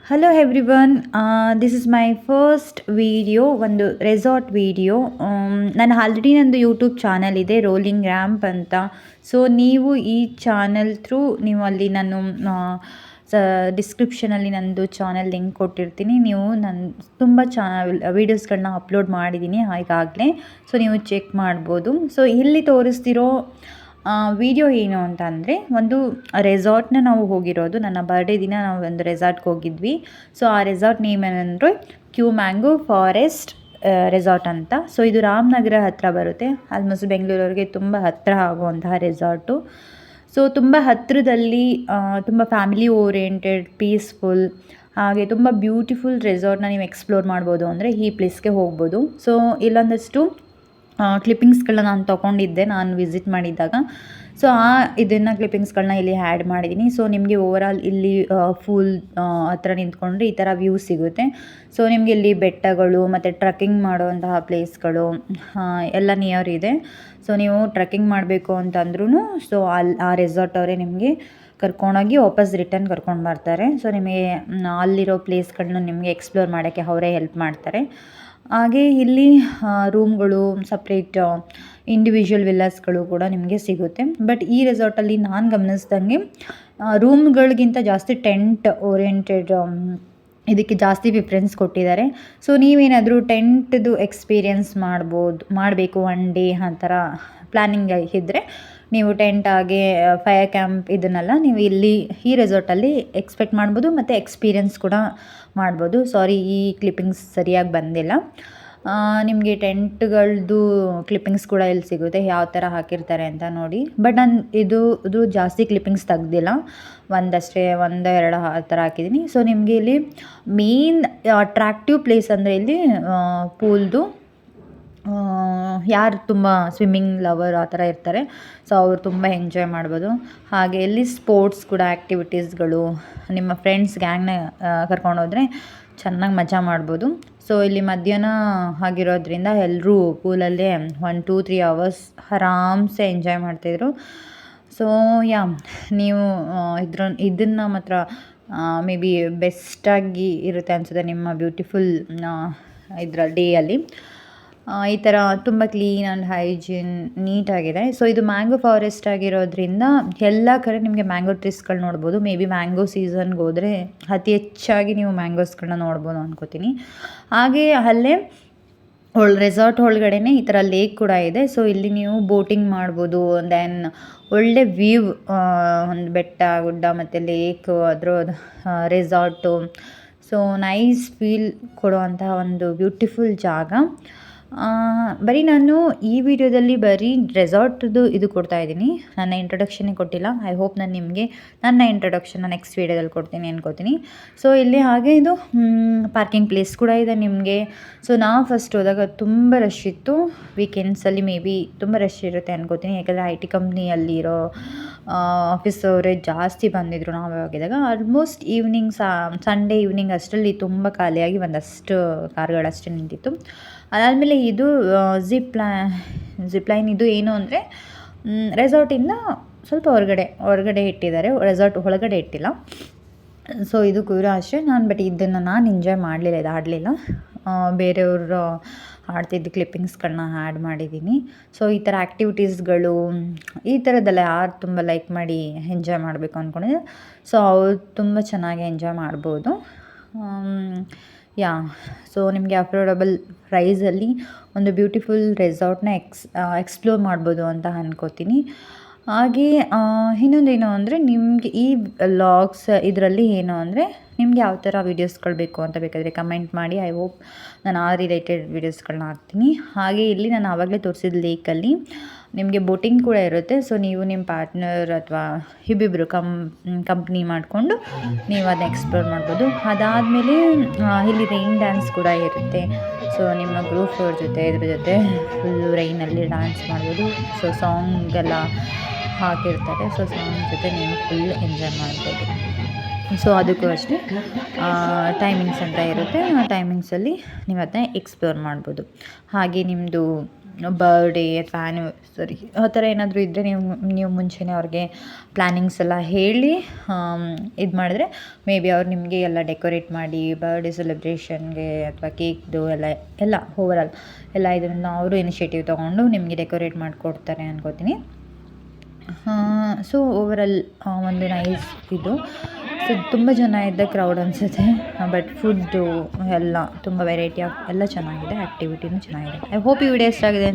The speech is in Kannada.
Hello everyone, this is my first video, ಒಂದು ರೆಸಾರ್ಟ್ ವಿಡಿಯೋ. ನಾನು ಆಲ್ರೆಡಿ ನಂದು ಯೂಟ್ಯೂಬ್ ಚಾನಲ್ ಇದೆ, ರೋಲಿಂಗ್ ರ್ಯಾಂಪ್ ಅಂತ. ಸೊ ನೀವು ಈ ಚಾನಲ್ ಥ್ರೂ ನೀವು ಅಲ್ಲಿ ನಾನು ಡಿಸ್ಕ್ರಿಪ್ಷನಲ್ಲಿ ನಂದು ಚಾನಲ್ ಲಿಂಕ್ ಕೊಟ್ಟಿರ್ತೀನಿ. ನೀವು ನಾನು ತುಂಬ ವೀಡಿಯೋಸ್ಗಳನ್ನ ಅಪ್ಲೋಡ್ ಮಾಡಿದ್ದೀನಿ ಈಗಾಗಲೇ, ಸೊ ನೀವು ಚೆಕ್ ಮಾಡ್ಬೋದು. ಸೊ ಇಲ್ಲಿ ತೋರಿಸ್ತಿರೋ ವಿಡಿಯೋ ಏನು ಅಂತ ಅಂದರೆ, ಒಂದು ರೆಸಾರ್ಟ್ನ ನಾವು ಹೋಗಿರೋದು. ನನ್ನ ಬರ್ಡೇ ದಿನ ನಾವು ಒಂದು ರೆಸಾರ್ಟ್ಗೆ ಹೋಗಿದ್ವಿ. ಸೊ ಆ ರೆಸಾರ್ಟ್ ನೇಮ್ ಏನಂದರೆ ಕ್ಯೂ ಮ್ಯಾಂಗೋ ಫಾರೆಸ್ಟ್ ರೆಸಾರ್ಟ್ ಅಂತ. ಸೊ ಇದು ರಾಮನಗರ ಹತ್ತಿರ ಬರುತ್ತೆ, ಆಲ್ಮೋಸ್ಟ್ ಬೆಂಗಳೂರವ್ರಿಗೆ ತುಂಬ ಹತ್ತಿರ ಆಗುವಂತಹ ರೆಸಾರ್ಟು. ಸೊ ತುಂಬ ಹತ್ತಿರದಲ್ಲಿ ತುಂಬ ಫ್ಯಾಮಿಲಿ ಓರಿಯೆಂಟೆಡ್, ಪೀಸ್ಫುಲ್, ಹಾಗೆ ತುಂಬ ಬ್ಯೂಟಿಫುಲ್ ರೆಸಾರ್ಟ್ನ ನೀವು ಎಕ್ಸ್ಪ್ಲೋರ್ ಮಾಡ್ಬೋದು ಅಂದರೆ ಈ ಪ್ಲೇಸ್ಗೆ ಹೋಗ್ಬೋದು. ಸೊ ಇಲ್ಲೊಂದಷ್ಟು ಕ್ಲಿಪ್ಪಿಂಗ್ಸ್ಗಳನ್ನ ನಾನು ತೊಗೊಂಡಿದ್ದೆ ನಾನು ವಿಸಿಟ್ ಮಾಡಿದ್ದಾಗ. ಸೊ ಇದನ್ನು ಕ್ಲಿಪ್ಪಿಂಗ್ಸ್ಗಳನ್ನ ಇಲ್ಲಿ ಆ್ಯಡ್ ಮಾಡಿದ್ದೀನಿ. ಸೊ ನಿಮಗೆ ಓವರಾಲ್ ಇಲ್ಲಿ ಫುಲ್ ಹತ್ರ ನಿಂತ್ಕೊಂಡ್ರೆ ಈ ಥರ ವ್ಯೂ ಸಿಗುತ್ತೆ. ಸೊ ನಿಮಗೆ ಇಲ್ಲಿ ಬೆಟ್ಟಗಳು ಮತ್ತು ಟ್ರಕ್ಕಿಂಗ್ ಮಾಡುವಂತಹ ಪ್ಲೇಸ್ಗಳು ಎಲ್ಲ ನಿಯರ್ ಇದೆ. ಸೊ ನೀವು ಟ್ರಕ್ಕಿಂಗ್ ಮಾಡಬೇಕು ಅಂತಂದ್ರೂ ಸೊ ಆ ರೆಸಾರ್ಟ್ ಅವರೇ ನಿಮಗೆ ಕರ್ಕೊಂಡೋಗಿ ವಾಪಸ್ ರಿಟರ್ನ್ ಕರ್ಕೊಂಡು ಬರ್ತಾರೆ. ಸೊ ನಿಮಗೆ ಅಲ್ಲಿರೋ ಪ್ಲೇಸ್ಗಳನ್ನ ನಿಮಗೆ ಎಕ್ಸ್ಪ್ಲೋರ್ ಮಾಡೋಕ್ಕೆ ಅವರೇ ಹೆಲ್ಪ್ ಮಾಡ್ತಾರೆ. ಹಾಗೆ ಇಲ್ಲಿ ರೂಮ್ಗಳು ಸಪ್ರೇಟ್ ಇಂಡಿವಿಜುವಲ್ ವಿಲ್ಲಾಸ್ಗಳು ಕೂಡ ನಿಮಗೆ ಸಿಗುತ್ತೆ. ಬಟ್ ಈ ರೆಸಾರ್ಟಲ್ಲಿ ನಾನು ಗಮನಿಸ್ದಂಗೆ ರೂಮ್ಗಳಿಗಿಂತ ಜಾಸ್ತಿ ಟೆಂಟ್ ಓರಿಯೆಂಟೆಡ್ ಇದಕ್ಕೆ ಜಾಸ್ತಿ ಪ್ರಿಫರೆನ್ಸ್ ಕೊಟ್ಟಿದ್ದಾರೆ. ಸೊ ನೀವೇನಾದರೂ ಟೆಂಟ್ದು ಎಕ್ಸ್ಪೀರಿಯೆನ್ಸ್ ಮಾಡಬೇಕು ಒನ್ ಡೇ ಆ ಥರ ಪ್ಲ್ಯಾನಿಂಗ್ ಇದ್ದರೆ ನೀವು ಟೆಂಟ್ ಹಾಗೆ ಫೈರ್ ಕ್ಯಾಂಪ್ ಇದನ್ನೆಲ್ಲ ನೀವು ಇಲ್ಲಿ ಈ ರೆಸಾರ್ಟಲ್ಲಿ ಎಕ್ಸ್ಪೆಕ್ಟ್ ಮಾಡ್ಬೋದು ಮತ್ತು ಎಕ್ಸ್ಪೀರಿಯೆನ್ಸ್ ಕೂಡ ಮಾಡ್ಬೋದು. ಸಾರಿ, ಈ ಕ್ಲಿಪ್ಪಿಂಗ್ಸ್ ಸರಿಯಾಗಿ ಬಂದಿಲ್ಲ. ನಿಮಗೆ ಟೆಂಟ್ಗಳದ್ದು ಕ್ಲಿಪ್ಪಿಂಗ್ಸ್ ಕೂಡ ಇಲ್ಲಿ ಸಿಗುತ್ತೆ, ಯಾವ ಥರ ಹಾಕಿರ್ತಾರೆ ಅಂತ ನೋಡಿ. ಬಟ್ ನಾನು ಇದು ಜಾಸ್ತಿ ಕ್ಲಿಪ್ಪಿಂಗ್ಸ್ ತೆಗ್ದಿಲ್ಲ, ಒಂದು ಎರಡು ಆ ಥರ ಹಾಕಿದ್ದೀನಿ. ಸೊ ನಿಮಗೆ ಇಲ್ಲಿ ಮೇನ್ ಅಟ್ರಾಕ್ಟಿವ್ ಪ್ಲೇಸ್ ಅಂದರೆ ಇಲ್ಲಿ ಪೂಲ್ದು ಯಾರು ತುಂಬ ಸ್ವಿಮ್ಮಿಂಗ್ ಲವರ್ ಆ ಥರ ಇರ್ತಾರೆ, ಸೊ ಅವರು ತುಂಬ ಎಂಜಾಯ್ ಮಾಡ್ಬೋದು. ಹಾಗೆ ಇಲ್ಲಿ ಸ್ಪೋರ್ಟ್ಸ್ ಕೂಡ ಆ್ಯಕ್ಟಿವಿಟೀಸ್ಗಳು, ನಿಮ್ಮ ಫ್ರೆಂಡ್ಸ್ ಗ್ಯಾಂಗ್ನ ಕರ್ಕೊಂಡೋದ್ರೆ ಚೆನ್ನಾಗಿ ಮಜಾ ಮಾಡ್ಬೋದು. ಸೊ ಇಲ್ಲಿ ಮಧ್ಯಾಹ್ನ ಆಗಿರೋದ್ರಿಂದ ಎಲ್ಲರೂ ಪೂಲಲ್ಲೇ 1-2-3 hours ಆರಾಮ್ಸೆ ಎಂಜಾಯ್ ಮಾಡ್ತಾಯಿದ್ರು. ಸೊ ನೀವು ಇದನ್ನು ಮಾತ್ರ ಮೇ ಬಿ ಬೆಸ್ಟಾಗಿ ಇರುತ್ತೆ ಅನಿಸುತ್ತೆ ನಿಮ್ಮ ಬ್ಯೂಟಿಫುಲ್ ಡೇಯಲ್ಲಿ. ಈ ಥರ ತುಂಬ ಕ್ಲೀನ್ ಆ್ಯಂಡ್ ಹೈಜೀನ್ ನೀಟಾಗಿದೆ. ಸೊ ಇದು ಮ್ಯಾಂಗೋ ಫಾರೆಸ್ಟ್ ಆಗಿರೋದ್ರಿಂದ ಎಲ್ಲ ಕಡೆ ನಿಮಗೆ ಮ್ಯಾಂಗೋ ಟ್ರೀಸ್ಗಳು ನೋಡ್ಬೋದು. ಮೇ ಬಿ ಮ್ಯಾಂಗೋ ಸೀಸನ್ಗೆ ಹೋದರೆ ಅತಿ ಹೆಚ್ಚಾಗಿ ನೀವು ಮ್ಯಾಂಗೋಸ್ಗಳನ್ನ ನೋಡ್ಬೋದು ಅಂದ್ಕೋತೀನಿ. ಹಾಗೆ ಅಲ್ಲೇ ರೆಸಾರ್ಟ್ ಒಳಗಡೆನೇ ಈ ಥರ ಲೇಕ್ ಕೂಡ ಇದೆ. ಸೊ ಇಲ್ಲಿ ನೀವು ಬೋಟಿಂಗ್ ಮಾಡ್ಬೋದು. ದೆನ್ ಒಳ್ಳೆ ವ್ಯೂ, ಒಂದು ಬೆಟ್ಟ ಗುಡ್ಡ ಮತ್ತು ಲೇಕು, ಅದರ ರೆಸಾರ್ಟು. ಸೊ ನೈಸ್ ಫೀಲ್ ಕೊಡುವಂತಹ ಒಂದು ಬ್ಯೂಟಿಫುಲ್ ಜಾಗ. ಬರೀ ನಾನು ಈ ವಿಡಿಯೋದಲ್ಲಿ ಬರೀ ರೆಸಾರ್ಟ್ದು ಇದು ಕೊಡ್ತಾಯಿದ್ದೀನಿ, ನನ್ನ ಇಂಟ್ರೊಡಕ್ಷನ್ನೇ ಕೊಟ್ಟಿಲ್ಲ. ಐ ಹೋಪ್ ನಾನು ನಿಮಗೆ ನನ್ನ ಇಂಟ್ರೊಡಕ್ಷನ್ನ ನೆಕ್ಸ್ಟ್ ವೀಡಿಯೋದಲ್ಲಿ ಕೊಡ್ತೀನಿ ಅನ್ಕೋತೀನಿ. ಸೊ ಇಲ್ಲಿ ಹಾಗೆ ಇದು ಪಾರ್ಕಿಂಗ್ ಪ್ಲೇಸ್ ಕೂಡ ಇದೆ ನಿಮಗೆ. ಸೊ ನಾವು ಫಸ್ಟ್ ಹೋದಾಗ ತುಂಬ ರಶ್ ಇತ್ತು. ವೀಕೆಂಡ್ಸಲ್ಲಿ ಮೇ ಬಿ ತುಂಬ ರಶ್ ಇರುತ್ತೆ ಅನ್ಕೋತೀನಿ, ಯಾಕಂದರೆ IT ಕಂಪ್ನಿಯಲ್ಲಿರೋ ಆಫೀಸ್ ಅವರೇ ಜಾಸ್ತಿ ಬಂದಿದ್ದರು ನಾವು ಹೋಗಿದಾಗ. ಆಲ್ಮೋಸ್ಟ್ ಈವ್ನಿಂಗ್ ಸಂಡೇ ಈವ್ನಿಂಗ್ ಅಷ್ಟರಲ್ಲಿ ತುಂಬ ಖಾಲಿಯಾಗಿ ಒಂದಷ್ಟು ಕಾರ್ಗಳಷ್ಟೇ ನಿಂತಿತ್ತು. ಅದಾದಮೇಲೆ ಇದು ಜಿಪ್ ಲೈನ್ ಇದು ಏನು ಅಂದರೆ ರೆಸಾರ್ಟಿಂದ ಸ್ವಲ್ಪ ಹೊರಗಡೆ ಇಟ್ಟಿದ್ದಾರೆ, ರೆಸಾರ್ಟ್ ಒಳಗಡೆ ಇಟ್ಟಿಲ್ಲ. ಸೊ ಇದು ಕೂಡ ಅಷ್ಟೇ. ಇದನ್ನು ನಾನು ಎಂಜಾಯ್ ಮಾಡಲಿಲ್ಲ, ಇದು ಆಡಲಿಲ್ಲ. ಬೇರೆಯವರು ಆಡ್ತಿದ್ದು ಕ್ಲಿಪ್ಪಿಂಗ್ಸ್ಗಳನ್ನ ಆ್ಯಡ್ ಮಾಡಿದ್ದೀನಿ. ಸೊ ಈ ಥರ ಆ್ಯಕ್ಟಿವಿಟೀಸ್ಗಳು ಈ ಥರದ್ದೆಲ್ಲ ಯಾರು ತುಂಬ ಲೈಕ್ ಮಾಡಿ ಎಂಜಾಯ್ ಮಾಡಬೇಕು ಅಂದ್ಕೊಂಡಿದ್ದೆ, ಸೊ ಅವ್ರು ತುಂಬ ಚೆನ್ನಾಗಿ ಎಂಜಾಯ್ ಮಾಡ್ಬೋದು. ಸೊ ನಿಮಗೆ ಅಫೋರ್ಡಬಲ್ ಪ್ರೈಸಲ್ಲಿ ಒಂದು ಬ್ಯೂಟಿಫುಲ್ ರೆಸಾರ್ಟ್ನ ಎಕ್ಸ್ಪ್ಲೋರ್ ಮಾಡ್ಬೋದು ಅಂತ ಅಂದ್ಕೋತೀನಿ. ಹಾಗೆ ಇನ್ನೊಂದೇನು ಅಂದರೆ ನಿಮಗೆ ಈ ವ್ಲಾಗ್ಸ್ ಇದರಲ್ಲಿ ಏನು ಅಂದರೆ ನಿಮ್ಗೆ ಯಾವ ಥರ ವೀಡಿಯೋಸ್ಗಳು ಬೇಕು ಅಂತ ಬೇಕಾದರೆ ಕಮೆಂಟ್ ಮಾಡಿ. ಐ ಹೋಪ್ ನಾನು ಆ ರಿಲೇಟೆಡ್ ವೀಡಿಯೋಸ್ಗಳನ್ನ ಹಾಕ್ತೀನಿ. ಹಾಗೆ ಇಲ್ಲಿ ನಾನು ಆವಾಗಲೇ ತೋರಿಸಿದ ಲೇಕಲ್ಲಿ ನಿಮಗೆ ಬೋಟಿಂಗ್ ಕೂಡ ಇರುತ್ತೆ. ಸೊ ನೀವು ನಿಮ್ಮ ಪಾರ್ಟ್ನರ್ ಅಥವಾ ಇಬ್ಬಿಬ್ಬರು ಕಂಪ್ನಿ ಮಾಡಿಕೊಂಡು ನೀವು ಅದನ್ನ ಎಕ್ಸ್ಪ್ಲೋರ್ ಮಾಡ್ಬೋದು. ಅದಾದಮೇಲೆ ಇಲ್ಲಿ ರೈನ್ ಡ್ಯಾನ್ಸ್ ಕೂಡ ಇರುತ್ತೆ. ಸೊ ನಿಮ್ಮ ಗ್ರೂಪ್ ಅವ್ರ ಜೊತೆ ಇದ್ರ ಜೊತೆ ಫುಲ್ಲು ರೈನಲ್ಲಿ ಡ್ಯಾನ್ಸ್ ಮಾಡ್ಬೋದು. ಸೊ ಸಾಂಗ್ ಎಲ್ಲ ಹಾಕಿರ್ತಾರೆ. ಸೊ ಸಾಂಗ್ ಜೊತೆ ನೀವು ಫುಲ್ ಎಂಜಾಯ್ ಮಾಡ್ಬೋದು. ಸೊ ಅದಕ್ಕೂ ಅಷ್ಟೇ ಟೈಮಿಂಗ್ಸ್ ಅಂತ ಇರುತ್ತೆ. ಆ ಟೈಮಿಂಗ್ಸಲ್ಲಿ ನೀವು ಅದನ್ನ ಎಕ್ಸ್ಪ್ಲೋರ್ ಮಾಡ್ಬೋದು. ಹಾಗೆ ನಿಮ್ಮದು ಬರ್ಡೇ ಅಥವಾ ಆ್ಯನಿವರ್ಸರಿ ಆ ಥರ ಏನಾದರೂ ಇದ್ದರೆ ನೀವು ಮುಂಚೆನೇ ಅವ್ರಿಗೆ ಪ್ಲ್ಯಾನಿಂಗ್ಸ್ ಎಲ್ಲ ಹೇಳಿ ಇದು ಮಾಡಿದ್ರೆ ಮೇ ಬಿ ಅವ್ರು ನಿಮಗೆ ಎಲ್ಲ ಡೆಕೋರೇಟ್ ಮಾಡಿ ಬರ್ಡೇ ಸೆಲೆಬ್ರೇಷನ್ಗೆ ಅಥವಾ ಕೇಕ್ದು ಎಲ್ಲ ಓವರಾಲ್ ಎಲ್ಲ ಇದರಿಂದ ಅವರು ಇನಿಷಿಯೇಟಿವ್ ತೊಗೊಂಡು ನಿಮಗೆ ಡೆಕೋರೇಟ್ ಮಾಡಿಕೊಡ್ತಾರೆ ಅನ್ಕೋತೀನಿ. ಸೊ ಓವರಾಲ್ ಒಂದು ನೈಸ್ ಇದು. ಸೊ ತುಂಬ ಜನ ಇದ್ದ ಕ್ರೌಡ್ ಅನಿಸುತ್ತೆ, ಬಟ್ ಫುಡ್ಡು ಎಲ್ಲ ತುಂಬ ವೆರೈಟಿ ಆಫ್ ಎಲ್ಲ ಚೆನ್ನಾಗಿದೆ, ಆ್ಯಕ್ಟಿವಿಟಿನೂ ಚೆನ್ನಾಗಿದೆ. ಐ ಹೋಪ್ ಈ ವಿಡಿಯೋ ಇಷ್ಟ ಆಗಿದೆ.